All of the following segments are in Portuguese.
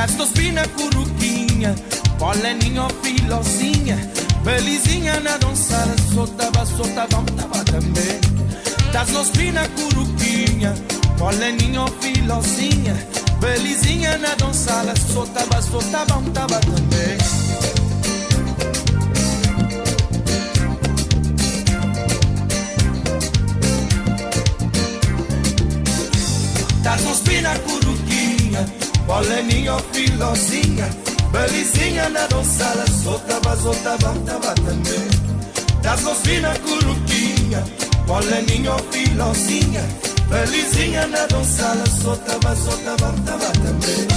Das tua espina curuquinha, poleninha ou filosinha, belizinha na dançada, soltava, vamos tava também. Das tua espina curuquinha, poleninha ou filosinha, belizinha na dançada, soltava, vamos tava também. Das tua espina curuquinha, poleninha ou filosinha, belizinha na dançada, soltava, vamos tava também. Das tua espina curuquinha, poleninha ou filosinha, belizinha na dançada, soltava, vamos tava também.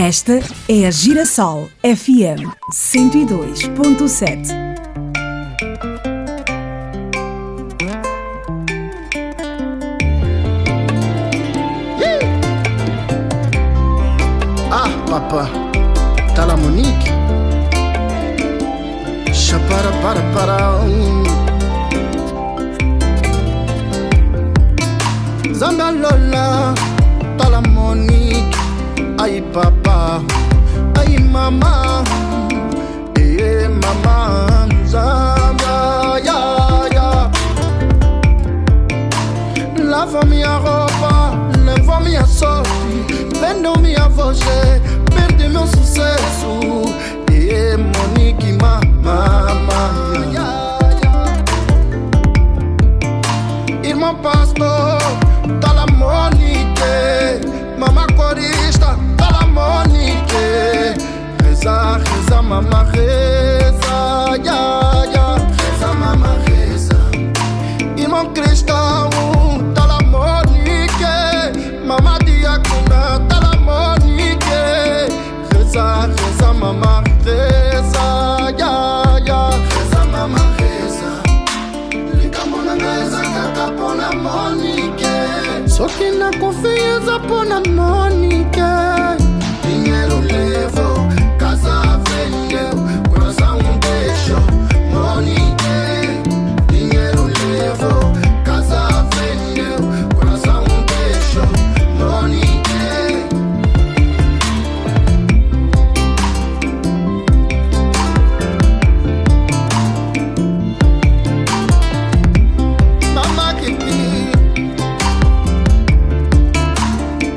Esta é a Girassol FM 102.7. Ah, papa, tá lá Monique? Para. Zamba Lola, tá lá Monique. Ai papa, ai mama, mama, zamba, ya. Lava minha roupa, leva roubou minha sorte, vendeu minha voz, perdi meu sucesso. E Monique, mama. Irmão pastor, tá lá Monique. Mama corista, tá lá Monique. Reza, reza, mama, reza, reza, mama, reza. Irmão cristão, tá lá Monique. Mama diacona, tá lá Monique. Reza, reza, mama, reza, reza, mama, reza. Liga mona reza, cata pona Monique. Só que na confiança pona Monique. Dinheiro levou, casa vendeu, coração deixou, Monique. Dinheiro levou, casa vendeu, coração deixou, Monique. Mama que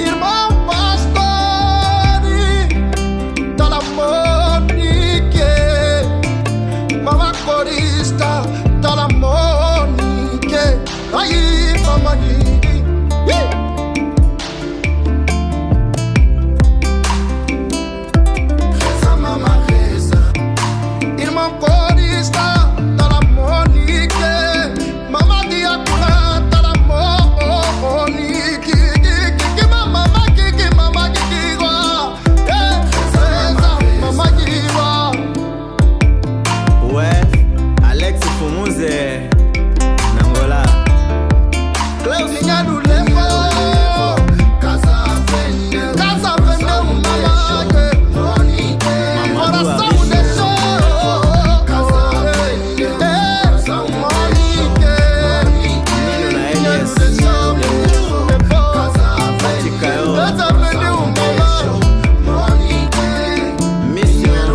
irmão pastor, tá lá Monique. Mama corista, tá lá Monique. Aí, mamãe. Reza, mama, reza. Irmão corista, tá lá Monique. Mama diacona, tá lá Monique. Que mama, que mama, que igual. Reza, mama, que igual. Ouais, Alex Fumuze, Nangola. Dinheiro levou, casa vendeu, mama, Monique. Coração deixou, casa vendeu, coração Monique. Dinheiro deixou, levou, casa vendeu, Monique. Mission,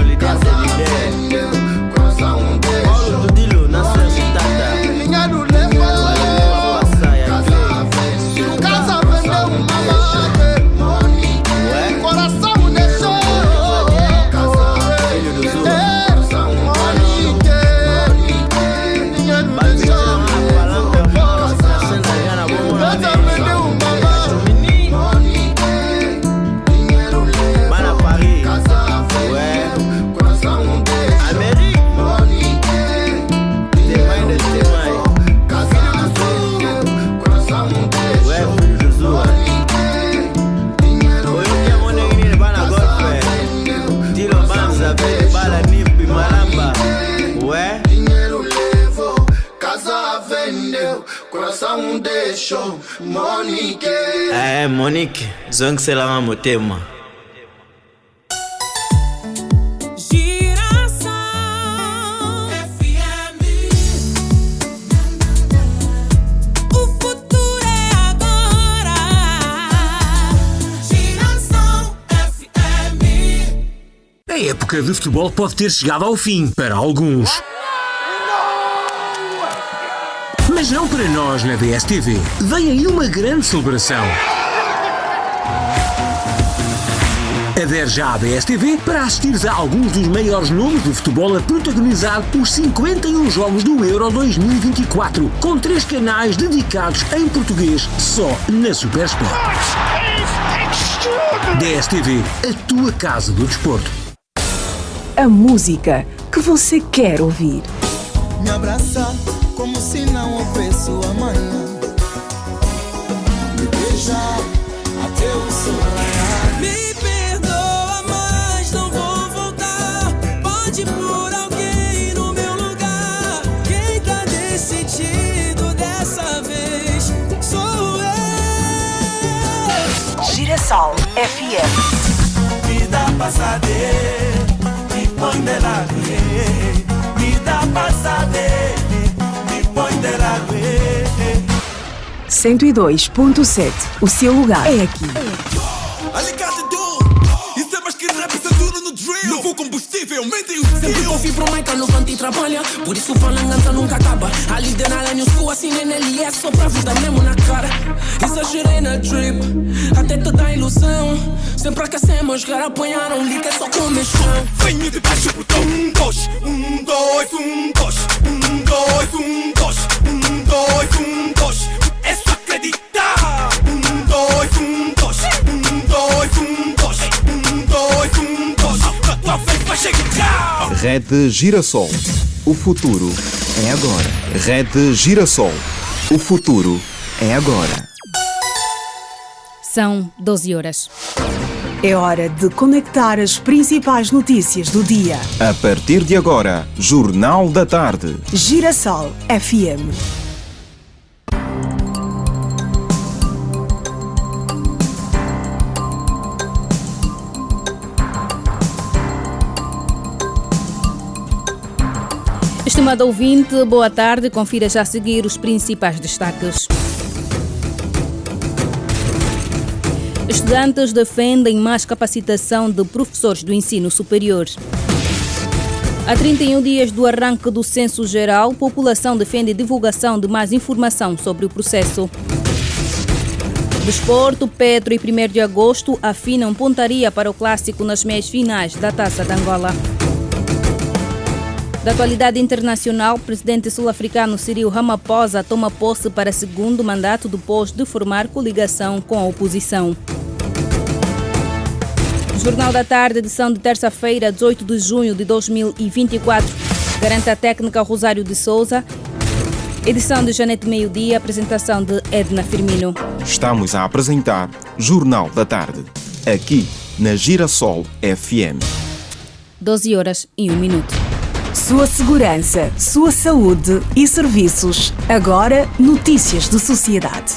liderança de líder. Coração deixou, Paulo Dudilo, na sua cidade. dinheiro levou, casa vendeu, mama, Monique. Coração deixou, Filho do Zul. Monique. Dinheiro deixou, casa vendeu, mama, Monique. Dinheiro levou, Mana Paris, casa vendeu, coração deixou, Amérique, Monique. Temai de Temai. Casa vendeu, coração deixou, Ouais, filho do Zul. dinheiro Oyo que a mona guinea bana golfe. Tilo Banza, velho, bala nipi, maramba. Ouais, dinheiro levou, casa vendeu, coração deixou, Monique. Monique, zongue c'est la motema. Giração FM. O futuro é agora. Giração FM. A época de futebol pode ter chegado ao fim, para alguns. Mas não para nós na DSTV. Vem aí uma grande celebração. Adere já à DSTV para assistires a alguns dos maiores nomes do futebol a protagonizar os 51 jogos do Euro 2024, com 3 canais dedicados em português só na Supersport. DSTV, a tua casa do desporto. A música que você quer ouvir. Me abraça como se não houvesse amanhã. Me beija até o sol raiar. Me perdoa, mas não vou voltar. Pode pôr alguém no meu lugar. Quem tá decidido dessa vez sou eu. Girassol FM. Vida passada, me põe de lado. Vida passada, me põe de lado. 102.7. O seu lugar é aqui. Alicate do, isso é mais que rap, isso é duro no drill. Novo combustível, mentem o skill. Sempre confio pro Michael, no canto e trabalha. Por isso falangança nunca acaba. A líder na linha, os assinei nele é só pra vida mesmo na cara. Exagerei na drip, até te dá ilusão. Sempre aquecemos, cara, apanharam liga é só começou. Venho de baixo pro tom, 1, 2, 1, 2, 1, 2, 1, 2, 1, 2, 1, 2, 1, 2. É só acreditar. 1, 2, 1, 2, 1, 2, 1, 2, 1, 2, 1, 2. A tua vez vai chegar. Rede Girassol. O futuro é agora. Rede Girassol. O futuro é agora. São 12 horas. É hora de conectar as principais notícias do dia. A partir de agora, Jornal da Tarde. Girassol FM. Estimado ouvinte, boa tarde. Confira já a seguir os principais destaques. Estudantes defendem mais capacitação de professores do ensino superior. A 31 dias do arranque do Censo Geral, a população defende divulgação de mais informação sobre o processo. Desporto, Petro e 1º de agosto afinam pontaria para o clássico nas meias finais da Taça de Angola. Da atualidade internacional, o presidente sul-africano Cyril Ramaphosa toma posse para segundo mandato depois de formar coligação com a oposição. Jornal da Tarde, edição de terça-feira, 18 de junho de 2024. Garante a técnica Rosário de Souza. Edição de Janete Meio-Dia, apresentação de Edna Firmino. Estamos a apresentar Jornal da Tarde, aqui na Girassol FM. 12 horas e 1 minuto. Sua segurança, sua saúde e serviços. Agora, notícias de sociedade.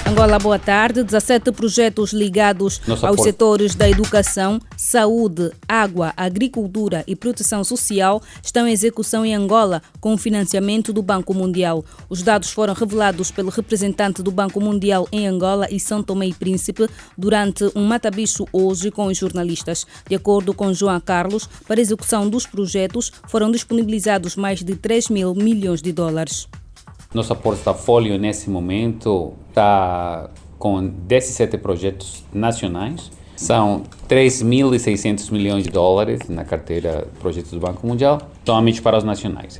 Angola, boa tarde. 17 projetos ligados aos setores da educação, saúde, água, agricultura e proteção social estão em execução em Angola com o financiamento do Banco Mundial. Os dados foram revelados pelo representante do Banco Mundial em Angola e São Tomé e Príncipe durante um mata-bicho hoje com os jornalistas. De acordo com João Carlos, para a execução dos projetos foram disponibilizados mais de 3 mil milhões de dólares. Nosso portfólio nesse momento está com 17 projetos nacionais. São 3.600 milhões de dólares na carteira de projetos do Banco Mundial, somente para os nacionais.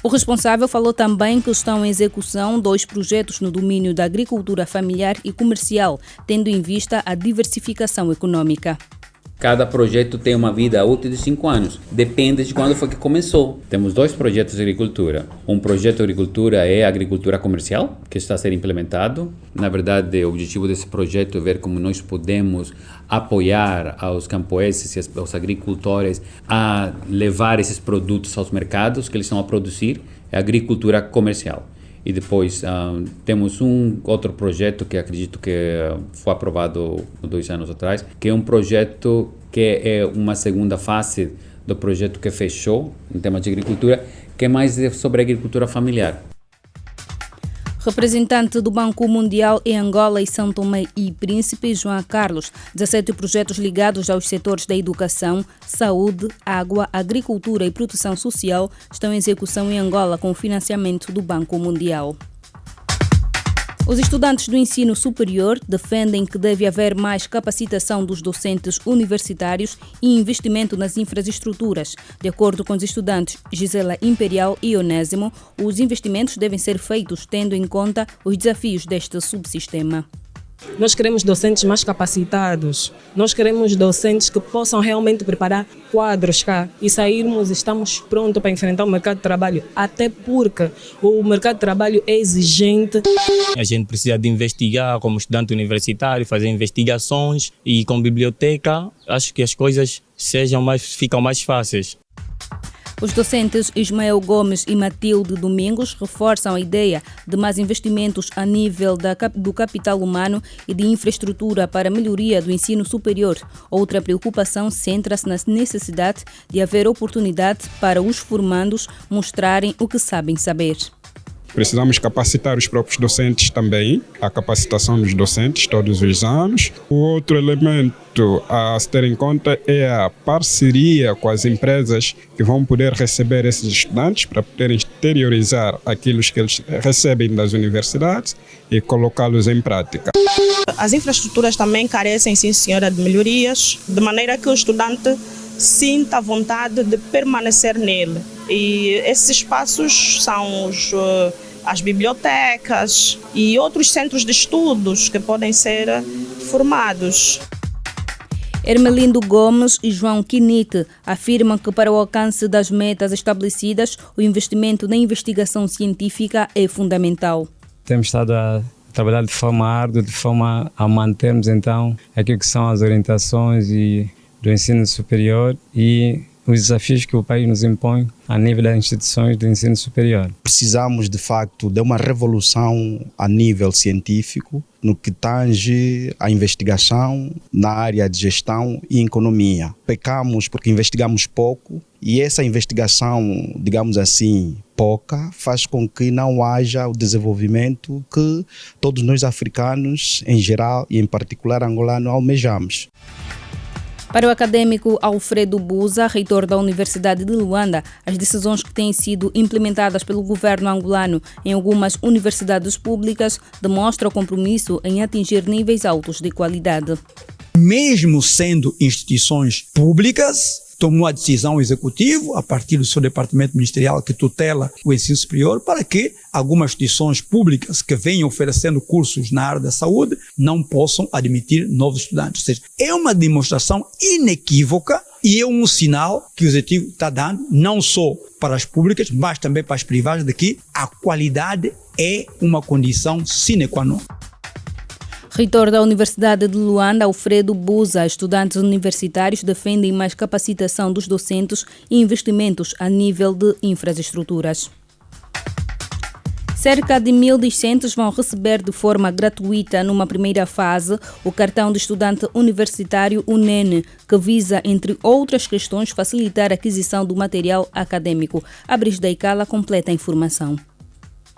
O responsável falou também que estão em execução 2 projetos no domínio da agricultura familiar e comercial, tendo em vista a diversificação econômica. Cada projeto tem uma vida útil de 5 anos. Depende de quando foi que começou. Temos 2 projetos de agricultura. Um projeto de agricultura é a agricultura comercial, que está a ser implementado. Na verdade, o objetivo desse projeto é ver como nós podemos apoiar aos camponeses e aos agricultores a levar esses produtos aos mercados que eles estão a produzir. É a agricultura comercial. E depois temos um outro projeto que acredito que foi aprovado 2 anos atrás, que é um projeto que é uma segunda fase do projeto que fechou em temas de agricultura, que é mais sobre a agricultura familiar. Representante do Banco Mundial em Angola e São Tomé e Príncipe, João Carlos. 17 projetos ligados aos setores da educação, saúde, água, agricultura e proteção social estão em execução em Angola com o financiamento do Banco Mundial. Os estudantes do ensino superior defendem que deve haver mais capacitação dos docentes universitários e investimento nas infraestruturas. De acordo com os estudantes Gisela Imperial e Onésimo, os investimentos devem ser feitos tendo em conta os desafios deste subsistema. Nós queremos docentes mais capacitados, nós queremos docentes que possam realmente preparar quadros cá e sairmos, estamos prontos para enfrentar o mercado de trabalho, até porque o mercado de trabalho é exigente. A gente precisa de investigar como estudante universitário, fazer investigações e com biblioteca, acho que as coisas ficam mais fáceis. Os docentes Ismael Gomes e Matilde Domingos reforçam a ideia de mais investimentos a nível do capital humano e de infraestrutura para a melhoria do ensino superior. Outra preocupação centra-se na necessidade de haver oportunidade para os formandos mostrarem o que sabem saber. Precisamos capacitar os próprios docentes também, a capacitação dos docentes todos os anos. O outro elemento a se ter em conta é a parceria com as empresas que vão poder receber esses estudantes para poderem exteriorizar aquilo que eles recebem das universidades e colocá-los em prática. As infraestruturas também carecem, sim senhora, de melhorias, de maneira que o estudante sinta a vontade de permanecer nele. E esses espaços são as bibliotecas e outros centros de estudos que podem ser formados. Hermelindo Gomes e João Quinite afirmam que para o alcance das metas estabelecidas, o investimento na investigação científica é fundamental. Temos estado a trabalhar de forma árdua, de forma a mantermos então aquilo que são as orientações do ensino superior e os desafios que o país nos impõe a nível das instituições do ensino superior. Precisamos, de facto, de uma revolução a nível científico no que tange a investigação na área de gestão e economia. Pecamos porque investigamos pouco e essa investigação, digamos assim, pouca, faz com que não haja o desenvolvimento que todos nós africanos, em geral e em particular angolano, almejamos. Para o acadêmico Alfredo Buza, reitor da Universidade de Luanda, as decisões que têm sido implementadas pelo governo angolano em algumas universidades públicas demonstram o compromisso em atingir níveis altos de qualidade. Mesmo sendo instituições públicas, tomou a decisão executiva, a partir do seu departamento ministerial que tutela o ensino superior, para que algumas instituições públicas que venham oferecendo cursos na área da saúde não possam admitir novos estudantes. Ou seja, é uma demonstração inequívoca e é um sinal que o executivo está dando, não só para as públicas, mas também para as privadas, de que a qualidade é uma condição sine qua non. Reitor da Universidade de Luanda, Alfredo Buza, estudantes universitários defendem mais capacitação dos docentes e investimentos a nível de infraestruturas. Cerca de 1.000 discentes vão receber de forma gratuita, numa primeira fase, o cartão de estudante universitário UNEN, que visa, entre outras questões, facilitar a aquisição do material acadêmico. A Brisda Icala completa a informação.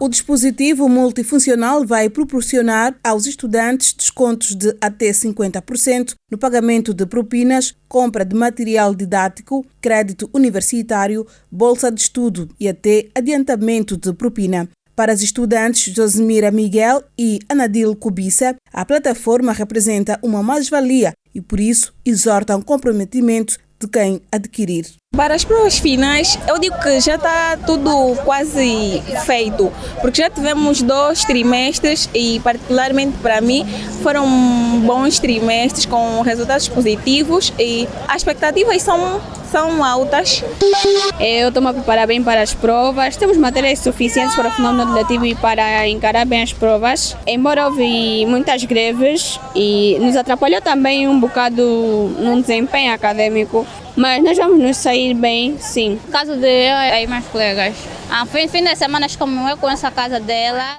O dispositivo multifuncional vai proporcionar aos estudantes descontos de até 50% no pagamento de propinas, compra de material didático, crédito universitário, bolsa de estudo e até adiantamento de propina. Para as estudantes Josemira Miguel e Anadil Kubiça, a plataforma representa uma mais-valia e, por isso, exortam comprometimento de quem adquirir. Para as provas finais, eu digo que já está tudo quase feito, porque já tivemos 2 trimestres e, particularmente para mim, foram bons trimestres com resultados positivos e as expectativas são altas. Eu estou a preparar bem para as provas, temos matérias suficientes para o final do ano letivo e para encarar bem as provas. Embora houve muitas greves e nos atrapalhou também um bocado no desempenho acadêmico, mas nós vamos nos sair bem, sim. No caso de eu e meus colegas, fim de semana como eu com essa casa dela.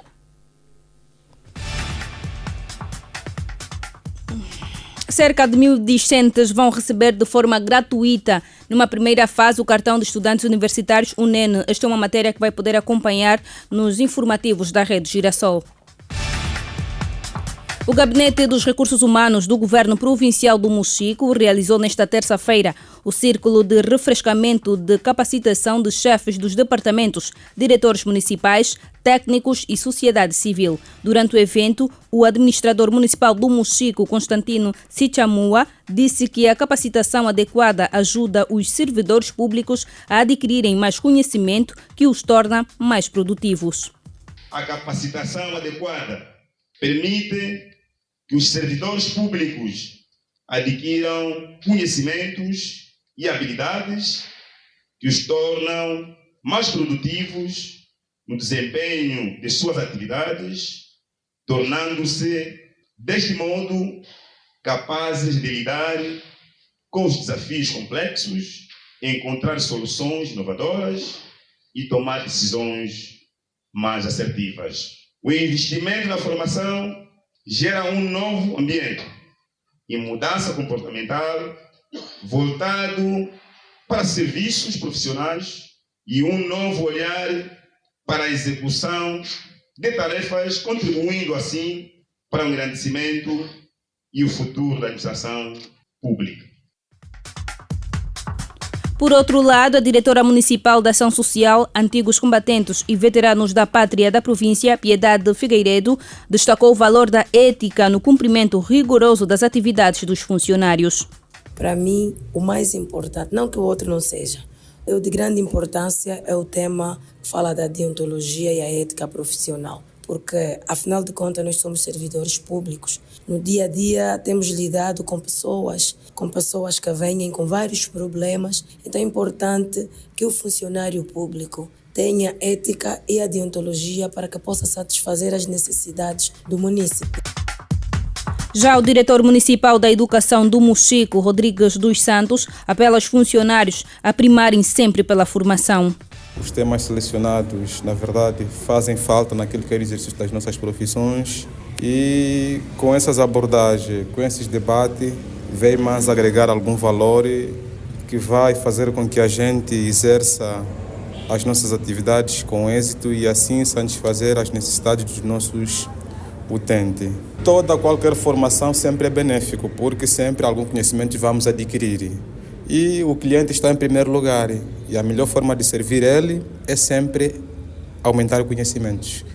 Cerca de 1.000 discentes vão receber de forma gratuita, numa primeira fase, o cartão de estudantes universitários UNEN. Esta é uma matéria que vai poder acompanhar nos informativos da Rede Girassol. O Gabinete dos Recursos Humanos do Governo Provincial do Mochico realizou nesta terça-feira o círculo de refrescamento de capacitação de chefes dos departamentos, diretores municipais, técnicos e sociedade civil. Durante o evento, o administrador municipal do Mochico, Constantino Sichamua, disse que a capacitação adequada ajuda os servidores públicos a adquirirem mais conhecimento que os torna mais produtivos. A capacitação adequada permite que os servidores públicos adquiram conhecimentos e habilidades que os tornam mais produtivos no desempenho de suas atividades, tornando-se, deste modo, capazes de lidar com os desafios complexos, encontrar soluções inovadoras e tomar decisões mais assertivas. O investimento na formação gera um novo ambiente e mudança comportamental voltado para serviços profissionais e um novo olhar para a execução de tarefas, contribuindo assim para o engrandecimento e o futuro da administração pública. Por outro lado, a diretora municipal da Ação Social, antigos combatentes e veteranos da pátria da província, Piedade Figueiredo, destacou o valor da ética no cumprimento rigoroso das atividades dos funcionários. Para mim, o mais importante, não que o outro não seja, o de grande importância é o tema que fala da deontologia e a ética profissional. Porque, afinal de contas, nós somos servidores públicos. No dia a dia, temos lidado com pessoas que vêm com vários problemas. Então, é importante que o funcionário público tenha ética e a deontologia para que possa satisfazer as necessidades do município. Já o diretor municipal da Educação do Mochico, Rodrigues dos Santos, apela aos funcionários a primarem sempre pela formação. Os temas selecionados, na verdade, fazem falta naquilo que é o exercício das nossas profissões e com essas abordagens, com esses debates, vem mais agregar algum valor que vai fazer com que a gente exerça as nossas atividades com êxito e assim satisfazer as necessidades dos nossos utentes. Qualquer formação sempre é benéfico, porque sempre algum conhecimento vamos adquirir. E o cliente está em primeiro lugar e a melhor forma de servir ele é sempre aumentar os conhecimentos.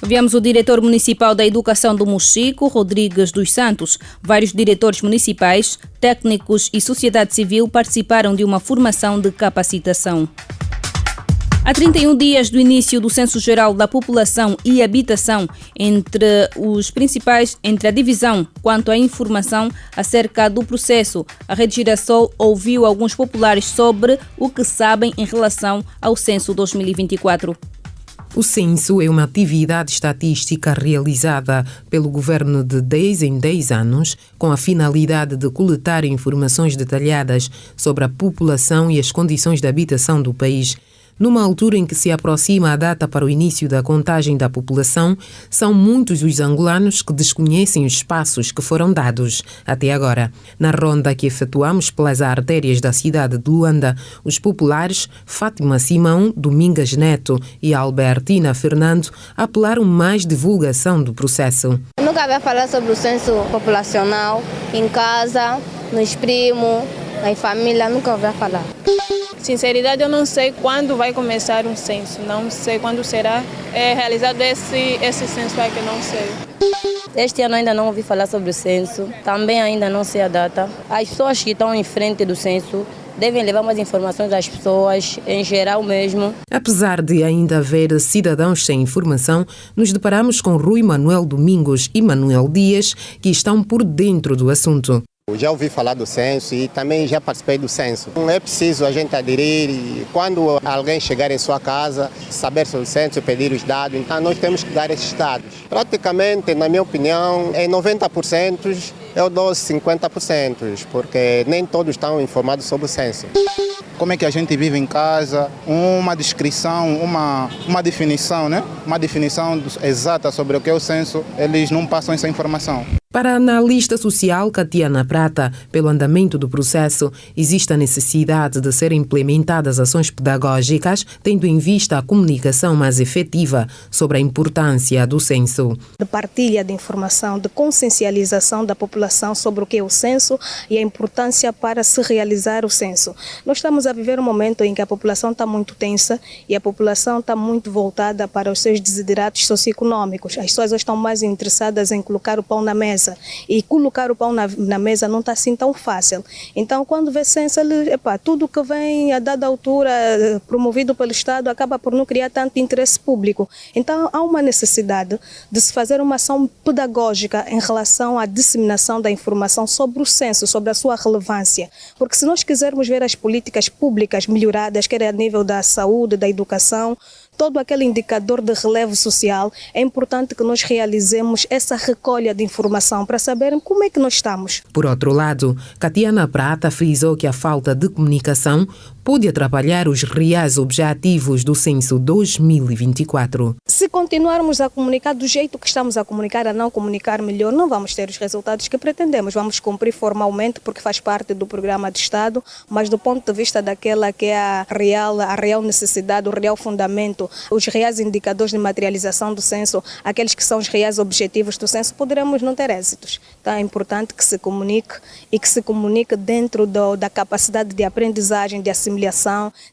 Ouvimos o diretor municipal da Educação do Mochico, Rodrigues dos Santos. Vários diretores municipais, técnicos e sociedade civil participaram de uma formação de capacitação. Há 31 dias do início do Censo Geral da População e Habitação, entre a divisão quanto à informação acerca do processo, a Rede Girassol ouviu alguns populares sobre o que sabem em relação ao Censo 2024. O censo é uma atividade estatística realizada pelo governo de 10 em 10 anos, com a finalidade de coletar informações detalhadas sobre a população e as condições de habitação do país. Numa altura em que se aproxima a data para o início da contagem da população, são muitos os angolanos que desconhecem os passos que foram dados até agora. Na ronda que efetuamos pelas artérias da cidade de Luanda, os populares Fátima Simão, Domingas Neto e Albertina Fernando apelaram mais divulgação do processo. Nunca vai falar sobre o censo populacional em casa, nos primos, em família, nunca vai falar. Sinceridade, eu não sei quando vai começar um censo, não sei quando será realizado esse censo, é que não sei. Este ano ainda não ouvi falar sobre o censo, também ainda não sei a data. As pessoas que estão em frente do censo devem levar mais informações às pessoas, em geral mesmo. Apesar de ainda haver cidadãos sem informação, nos deparamos com Rui Manuel Domingos e Manuel Dias, que estão por dentro do assunto. Eu já ouvi falar do censo e também já participei do censo. Não é preciso a gente aderir e quando alguém chegar em sua casa, saber sobre o censo e pedir os dados, então nós temos que dar esses dados. Praticamente, na minha opinião, em 90% eu dou 50%, porque nem todos estão informados sobre o censo. Como é que a gente vive em casa, uma descrição, uma definição, né? Uma definição exata sobre o que é o censo, eles não passam essa informação. Para a analista social Catiana Prata, pelo andamento do processo, existe a necessidade de serem implementadas ações pedagógicas, tendo em vista a comunicação mais efetiva sobre a importância do censo. De partilha de informação, de consciencialização da população sobre o que é o censo e a importância para se realizar o censo. Nós estamos a viver um momento em que a população está muito tensa e a população está muito voltada para os seus desideratos socioeconômicos. As pessoas estão mais interessadas em colocar o pão na mesa. E colocar o pão na mesa não está assim tão fácil. Então, quando vê censo, tudo que vem a dada altura promovido pelo Estado acaba por não criar tanto interesse público. Então, há uma necessidade de se fazer uma ação pedagógica em relação à disseminação da informação sobre o censo, sobre a sua relevância. Porque se nós quisermos ver as políticas públicas melhoradas, quer a nível da saúde, da educação, todo aquele indicador de relevo social, é importante que nós realizemos essa recolha de informação para saberem como é que nós estamos. Por outro lado, Catiana Prata frisou que a falta de comunicação pode atrapalhar os reais objetivos do censo 2024. Se continuarmos a comunicar do jeito que estamos a comunicar, a não comunicar melhor, não vamos ter os resultados que pretendemos. Vamos cumprir formalmente porque faz parte do programa de Estado, mas do ponto de vista daquela que é a real necessidade, o real fundamento, os reais indicadores de materialização do censo, aqueles que são os reais objetivos do censo, poderemos não ter êxitos. Então é importante que se comunique e que se comunique dentro da capacidade de aprendizagem, de assimilação,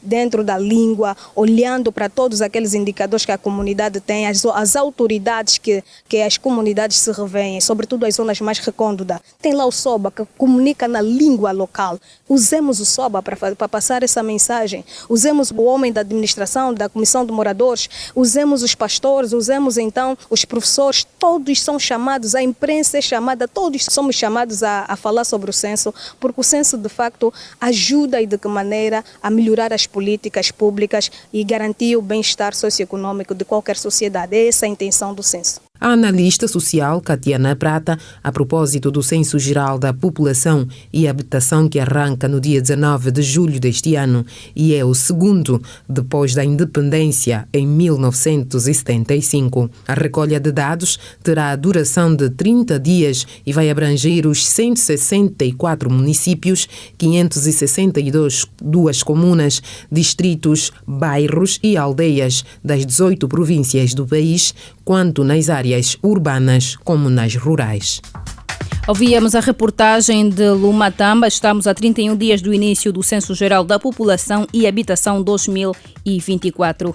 dentro da língua, olhando para todos aqueles indicadores que a comunidade tem, as autoridades que as comunidades se revêem, sobretudo as zonas mais recônditas. Tem lá o SOBA que comunica na língua local. Usemos o SOBA para passar essa mensagem. Usemos o homem da administração, da comissão de moradores, usemos os pastores, usemos então os professores, todos são chamados, a imprensa é chamada, todos somos chamados a falar sobre o censo, porque o censo de facto ajuda e de que maneira a melhorar as políticas públicas e garantir o bem-estar socioeconômico de qualquer sociedade. É essa a intenção do censo. A analista social Catiana Prata, a propósito do Censo Geral da População e Habitação que arranca no dia 19 de julho deste ano e é o segundo depois da independência em 1975. A recolha de dados terá a duração de 30 dias e vai abranger os 164 municípios, 562 comunas, distritos, bairros e aldeias das 18 províncias do país, quanto nas áreas urbanas como nas rurais. Ouvíamos a reportagem de Lumatamba. Estamos a 31 dias do início do Censo Geral da População e Habitação 2024.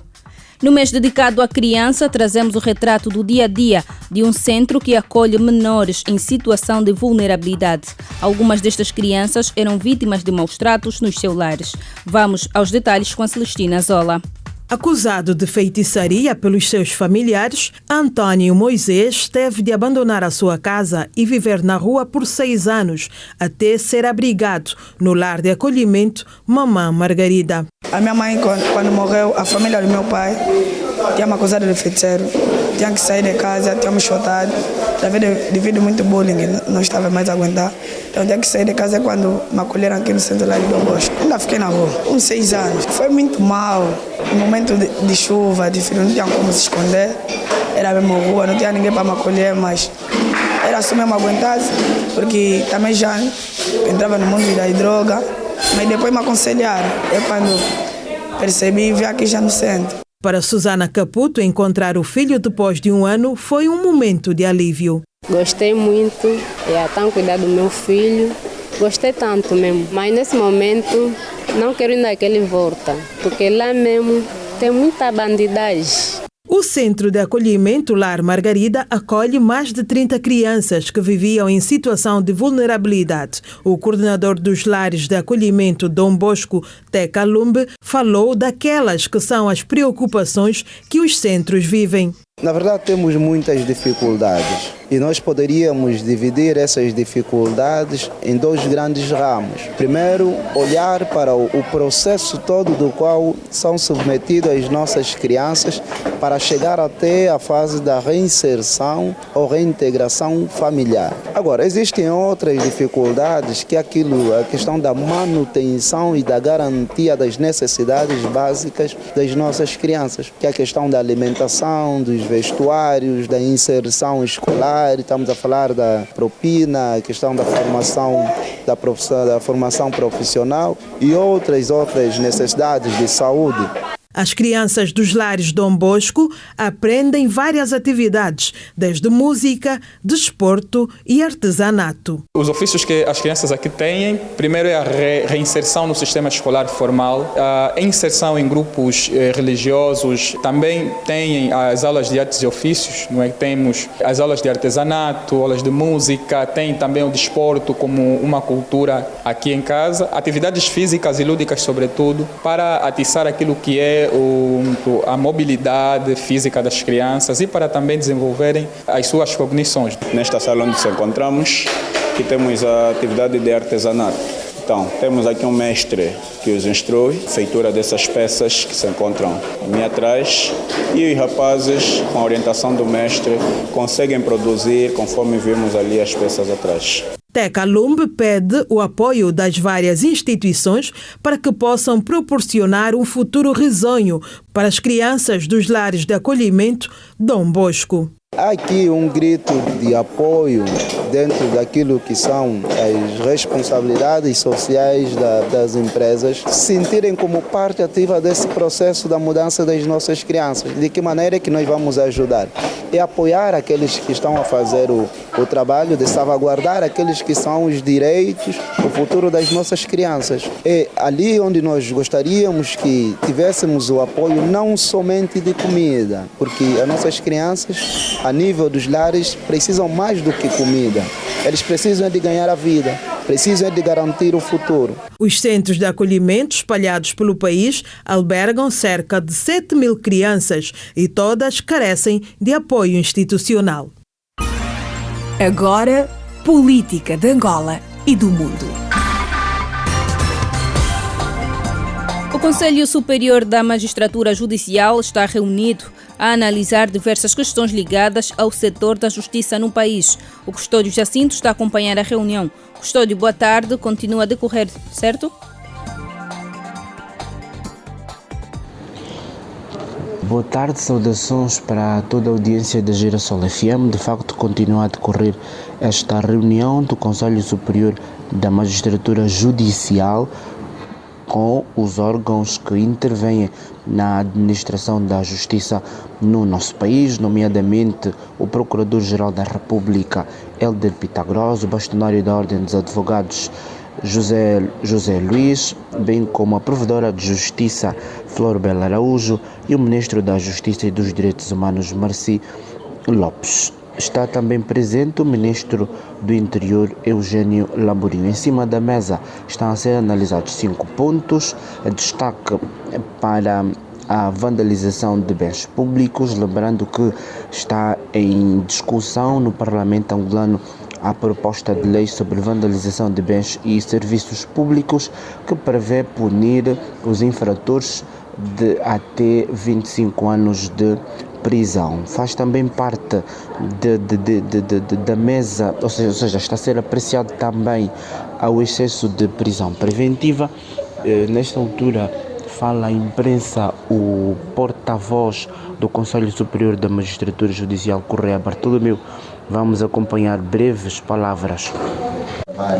No mês dedicado à criança, trazemos o retrato do dia-a-dia de um centro que acolhe menores em situação de vulnerabilidade. Algumas destas crianças eram vítimas de maus-tratos nos seus lares. Vamos aos detalhes com a Celestina Zola. Acusado de feitiçaria pelos seus familiares, Antônio Moisés teve de abandonar a sua casa e viver na rua por 6 anos, até ser abrigado no lar de acolhimento Mamã Margarida. A minha mãe, quando morreu, a família do meu pai tinha me acusado de feiticeiro, tinha que sair de casa, tinha me chutado, devido muito bullying, não estava mais a aguentar. Então tinha que sair de casa quando me acolheram aqui no centro lá de Dom Bosco. Ainda fiquei na rua, uns 6 anos. Foi muito mal. No momento de chuva, de frio, não tinha como se esconder. Era mesmo rua, não tinha ninguém para me acolher, mas era só mesmo aguentar, porque também já entrava no mundo da droga, mas depois me aconselharam. Eu quando percebi, vi aqui já no centro. Para Susana Caputo, encontrar o filho depois de 1 ano foi um momento de alívio. Gostei muito, tão cuidar do meu filho, gostei tanto mesmo, mas nesse momento não quero ainda que ele volta, porque lá mesmo tem muita bandidagem. O Centro de Acolhimento Lar Margarida acolhe mais de 30 crianças que viviam em situação de vulnerabilidade. O coordenador dos lares de acolhimento, Dom Bosco Teca Lumbe, falou daquelas que são as preocupações que os centros vivem. Na verdade, temos muitas dificuldades e nós poderíamos dividir essas dificuldades em 2 grandes ramos. Primeiro, olhar para o processo todo do qual são submetidas as nossas crianças para chegar até a fase da reinserção ou reintegração familiar. Agora, existem outras dificuldades que é a questão da manutenção e da garantia das necessidades básicas das nossas crianças, que é a questão da alimentação, dos vestuários, da inserção escolar, estamos a falar da propina, a questão da formação profissional e outras necessidades de saúde. As crianças dos lares Dom Bosco aprendem várias atividades, desde música, desporto e artesanato. Os ofícios que as crianças aqui têm, primeiro é a reinserção no sistema escolar formal, a inserção em grupos religiosos, também têm as aulas de artes e ofícios, não é? Temos as aulas de artesanato, aulas de música, tem também o desporto como uma cultura aqui em casa, atividades físicas e lúdicas sobretudo, para atiçar aquilo que é a mobilidade física das crianças e para também desenvolverem as suas cognições. Nesta sala onde nos encontramos, aqui temos a atividade de artesanato. Então, temos aqui um mestre que os instrui, feitura dessas peças que se encontram aqui atrás, e os rapazes, com a orientação do mestre, conseguem produzir, conforme vimos ali, as peças atrás. Tecalumbe pede o apoio das várias instituições para que possam proporcionar um futuro risonho para as crianças dos lares de acolhimento Dom Bosco. Há aqui um grito de apoio dentro daquilo que são as responsabilidades sociais das empresas, se sentirem como parte ativa desse processo da mudança das nossas crianças. De que maneira é que nós vamos ajudar? É apoiar aqueles que estão a fazer o trabalho de salvaguardar aqueles que são os direitos, o futuro das nossas crianças. É ali onde nós gostaríamos que tivéssemos o apoio não somente de comida, porque as nossas crianças, a nível dos lares, precisam mais do que comida. Eles precisam de ganhar a vida, precisam de garantir o futuro. Os centros de acolhimento espalhados pelo país albergam cerca de 7.000 crianças e todas carecem de apoio institucional. Agora, política de Angola e do mundo. O Conselho Superior da Magistratura Judicial está reunido a analisar diversas questões ligadas ao setor da justiça no país. O Custódio Jacinto está a acompanhar a reunião. Custódio, boa tarde. Continua a decorrer, certo? Boa tarde, saudações para toda a audiência da Girassol FM. De facto, continua a decorrer esta reunião do Conselho Superior da Magistratura Judicial com os órgãos que intervêm na administração da justiça no nosso país, nomeadamente o Procurador-Geral da República, Hélder Pitagros, o Bastonário da Ordem dos Advogados, José Luís, bem como a Provedora de Justiça, Flor Bela Araújo, e o Ministro da Justiça e dos Direitos Humanos, Marci Lopes. Está também presente o Ministro do Interior, Eugênio Laborinho. Em cima da mesa estão a ser analisados 5 pontos. Destaque para a vandalização de bens públicos, lembrando que está em discussão no Parlamento angolano a proposta de lei sobre vandalização de bens e serviços públicos, que prevê punir os infratores de até 25 anos de prisão. Faz também parte da mesa, ou seja, está a ser apreciado também ao excesso de prisão preventiva. Nesta altura fala à imprensa o porta-voz do Conselho Superior da Magistratura Judicial, Correia Bartolomeu. Vamos acompanhar breves palavras.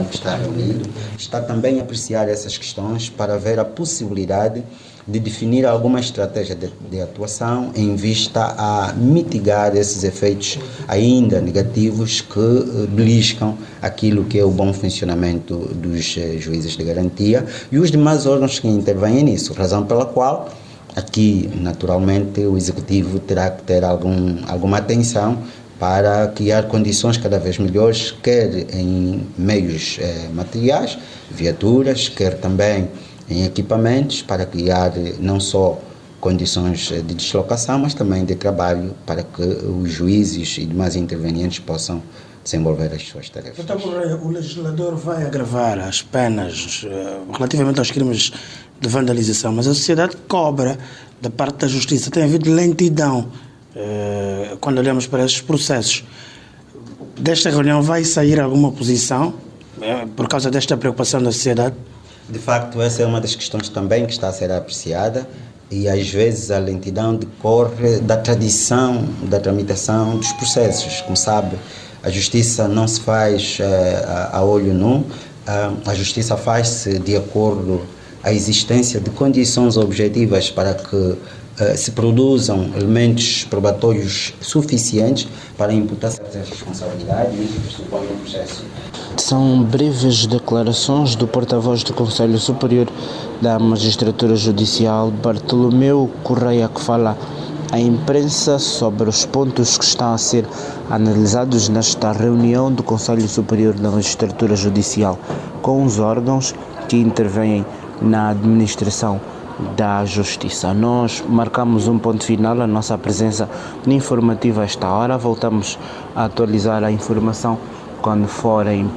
Que está reunido, está também a apreciar essas questões para ver a possibilidade de definir alguma estratégia de atuação em vista a mitigar esses efeitos ainda negativos que beliscam aquilo que é o bom funcionamento dos juízes de garantia e os demais órgãos que intervêm nisso, razão pela qual aqui, naturalmente, o Executivo terá que ter alguma atenção para criar condições cada vez melhores, quer em meios materiais, viaturas, quer também em equipamentos, para criar não só condições de deslocação, mas também de trabalho para que os juízes e demais intervenientes possam desenvolver as suas tarefas. Doutor Correia, o legislador vai agravar as penas relativamente aos crimes de vandalização, mas a sociedade cobra da parte da justiça. Tem havido lentidão quando olhamos para esses processos. Desta reunião vai sair alguma posição por causa desta preocupação da sociedade? De facto, essa é uma das questões também que está a ser apreciada e às vezes a lentidão decorre da tradição da tramitação dos processos. Como sabe, a justiça não se faz a olho nu, a justiça faz-se de acordo à existência de condições objetivas para que se produzam elementos probatórios suficientes para imputar certas responsabilidades e isso pressupõe um processo. São breves declarações do porta-voz do Conselho Superior da Magistratura Judicial, Bartolomeu Correia, que fala à imprensa sobre os pontos que estão a ser analisados nesta reunião do Conselho Superior da Magistratura Judicial com os órgãos que intervêm na administração da Justiça. Nós marcamos um ponto final, a nossa presença informativa a esta hora. Voltamos a atualizar a informação quando forem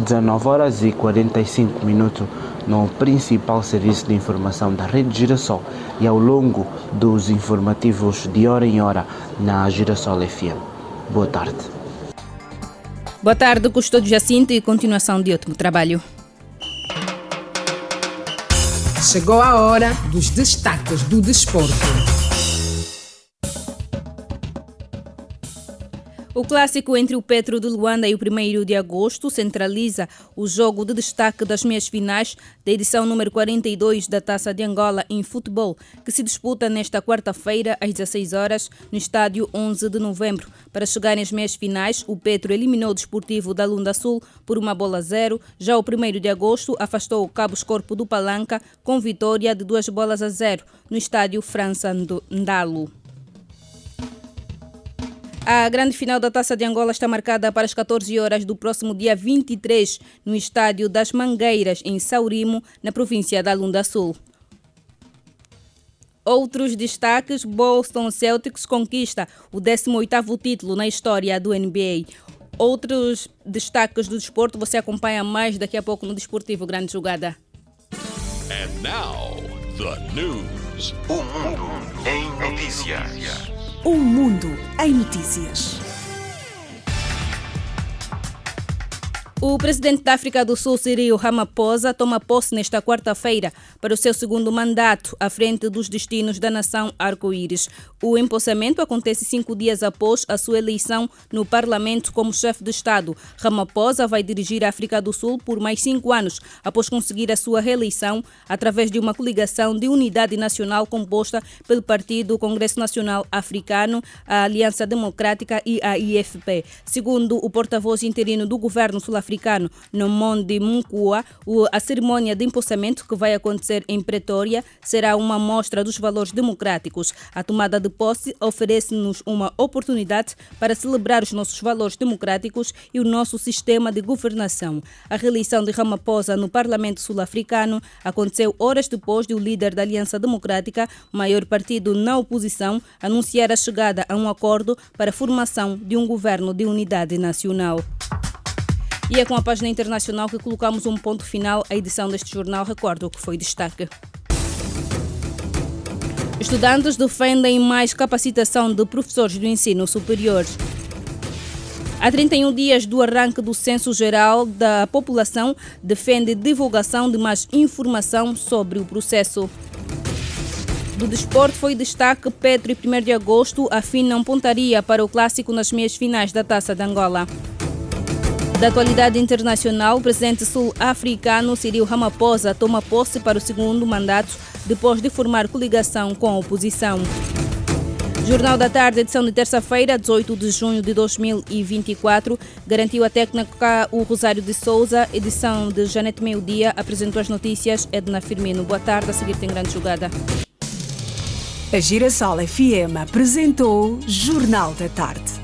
19h45 no principal serviço de informação da Rede Girassol e ao longo dos informativos de hora em hora na Girassol FM. Boa tarde. Boa tarde, Custódio Jacinto, e continuação de ótimo trabalho. Chegou a hora dos destaques do desporto. O clássico entre o Petro de Luanda e o 1º de agosto centraliza o jogo de destaque das meias finais da edição número 42 da Taça de Angola em futebol, que se disputa nesta quarta-feira às 16 horas no estádio 11 de novembro. Para chegarem às meias finais, o Petro eliminou o Desportivo da Lunda Sul por 1-0. Já o 1º de agosto afastou o Cabos Corpo do Palanca com vitória de 2-0 no estádio França Ndalo. A grande final da Taça de Angola está marcada para as 14 horas do próximo dia 23 no estádio das Mangueiras, em Saurimo, na província da Lunda Sul. Outros destaques: Boston Celtics conquista o 18º título na história do NBA. Outros destaques do desporto você acompanha mais daqui a pouco no Desportivo Grande Jogada. And now, the news. O mundo em notícias. O mundo em notícias. O presidente da África do Sul, Cyril Ramaphosa, toma posse nesta quarta-feira para o seu segundo mandato à frente dos destinos da nação arco-íris. O empossamento acontece 5 dias após a sua eleição no Parlamento como chefe de Estado. Ramaphosa vai dirigir a África do Sul por mais 5 anos, após conseguir a sua reeleição através de uma coligação de unidade nacional composta pelo Partido Congresso Nacional Africano, a Aliança Democrática e a IFP. Segundo o porta-voz interino do governo sul-africano, Nomonde Munkua, a cerimônia de empossamento que vai acontecer em Pretória será uma mostra dos valores democráticos. A tomada de posse oferece-nos uma oportunidade para celebrar os nossos valores democráticos e o nosso sistema de governação. A reeleição de Ramaphosa no Parlamento sul-africano aconteceu horas depois de o líder da Aliança Democrática, maior partido na oposição, anunciar a chegada a um acordo para a formação de um governo de unidade nacional. E é com a página internacional que colocamos um ponto final à edição deste jornal. Recordo o que foi destaque. Estudantes defendem mais capacitação de professores do ensino superior. Há 31 dias do arranque do Censo Geral da População, defende divulgação de mais informação sobre o processo. Do desporto foi destaque: Petro e 1º de agosto afinam pontaria para o clássico nas meias finais da Taça de Angola. Da atualidade internacional, o presidente sul-africano Cyril Ramaphosa toma posse para o segundo mandato depois de formar coligação com a oposição. Jornal da Tarde, edição de terça-feira, 18 de junho de 2024. Garantiu a técnica o Rosário de Souza. Edição de Janete Meio-Dia. Apresentou as notícias Edna Firmino. Boa tarde. A seguir tem grande jogada. A Girassol FM apresentou Jornal da Tarde.